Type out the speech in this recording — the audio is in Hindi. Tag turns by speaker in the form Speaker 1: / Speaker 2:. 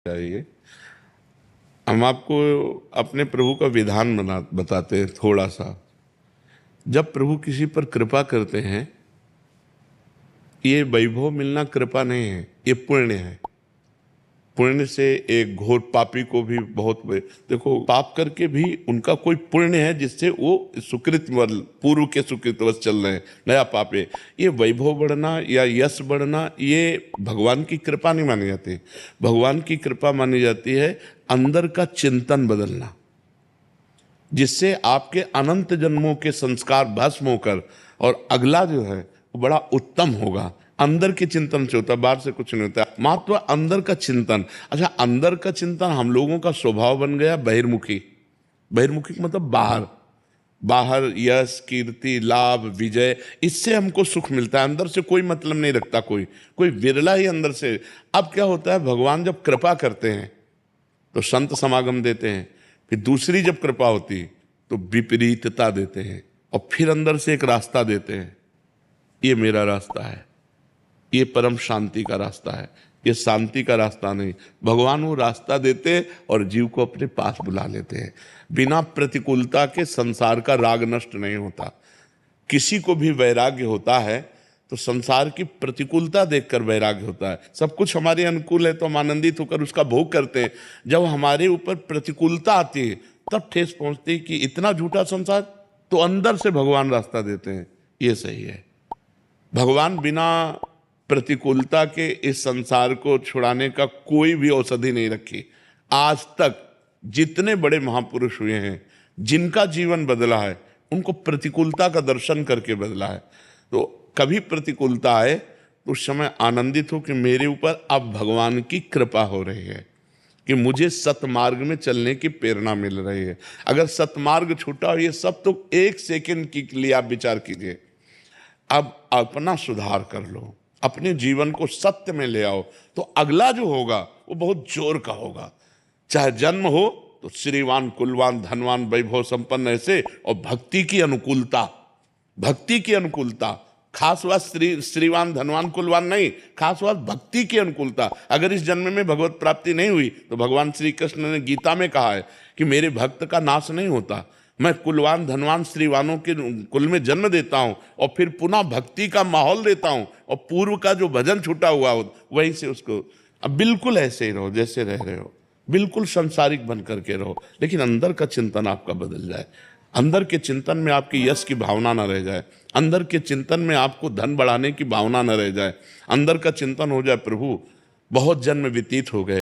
Speaker 1: चाहिए। हम आपको अपने प्रभु का विधान बताते हैं थोड़ा सा। जब प्रभु किसी पर कृपा करते हैं, ये वैभव मिलना कृपा नहीं है, ये पुण्य है। पुण्य से एक घोर पापी को भी देखो, पाप करके भी उनका कोई पुण्य है जिससे वो सुकृत पूर्व के सुकृतवश चल रहे हैं, नया पाप है। ये वैभव बढ़ना या यश बढ़ना, ये भगवान की कृपा नहीं मानी जाती। भगवान की कृपा मानी जाती है अंदर का चिंतन बदलना, जिससे आपके अनंत जन्मों के संस्कार भस्म होकर और अगला जो है वो बड़ा उत्तम होगा। अंदर के चिंतन से होता है, बाहर से कुछ नहीं होता। मात्र अंदर का चिंतन। अच्छा, अंदर का चिंतन हम लोगों का स्वभाव बन गया बहिर्मुखी। बहिर्मुखी मतलब बाहर, बाहर यश कीर्ति लाभ विजय, इससे हमको सुख मिलता है। अंदर से कोई मतलब नहीं रखता कोई, कोई विरला ही अंदर से। अब क्या होता है, भगवान जब कृपा करते हैं तो संत समागम देते हैं, फिर दूसरी जब कृपा होती तो विपरीतता देते हैं, और फिर अंदर से एक रास्ता देते हैं। ये मेरा रास्ता है, ये परम शांति का रास्ता है, ये शांति का रास्ता नहीं। भगवान वो रास्ता देते हैं और जीव को अपने पास बुला लेते हैं। बिना प्रतिकूलता के संसार का राग नष्ट नहीं होता। किसी को भी वैराग्य होता है तो संसार की प्रतिकूलता देखकर वैराग्य होता है। सब कुछ हमारे अनुकूल है तो हम आनंदित होकर उसका भोग करते हैं। जब हमारे ऊपर प्रतिकूलता आती है तब ठेस पहुंचती है कि इतना झूठा संसार, तो अंदर से भगवान रास्ता देते हैं। ये सही है। भगवान बिना प्रतिकूलता के इस संसार को छुड़ाने का कोई भी औषधि नहीं रखी। आज तक जितने बड़े महापुरुष हुए हैं, जिनका जीवन बदला है, उनको प्रतिकूलता का दर्शन करके बदला है। तो कभी प्रतिकूलता आए तो उस समय आनंदित हो कि मेरे ऊपर अब भगवान की कृपा हो रही है, कि मुझे सतमार्ग में चलने की प्रेरणा मिल रही है। अगर सतमार्ग छूटा, और ये सब तो एक सेकंड के लिए आप विचार कीजिए। अब अपना सुधार कर लो, अपने जीवन को सत्य में ले आओ, तो अगला जो होगा वो बहुत जोर का होगा। चाहे जन्म हो तो श्रीवान कुलवान धनवान वैभव संपन्न ऐसे, और भक्ति की अनुकूलता, भक्ति की अनुकूलता। खास बात श्रीवान धनवान कुलवान नहीं, खास बात भक्ति की अनुकूलता। अगर इस जन्म में भगवत प्राप्ति नहीं हुई तो भगवान श्री कृष्ण ने गीता में कहा है कि मेरे भक्त का नाश नहीं होता। मैं कुलवान धनवान श्रीवानों के कुल में जन्म देता हूं और फिर पुनः भक्ति का माहौल देता हूं, और पूर्व का जो भजन छूटा हुआ हो वहीं से उसको। अब बिल्कुल ऐसे ही रहो जैसे रह रहे हो, बिल्कुल संसारिक बन करके रहो, लेकिन अंदर का चिंतन आपका बदल जाए। अंदर के चिंतन में आपकी यश की भावना न रह जाए, अंदर के चिंतन में आपको धन बढ़ाने की भावना न रह जाए, अंदर का चिंतन हो जाए प्रभु बहुत जन्म व्यतीत हो गए,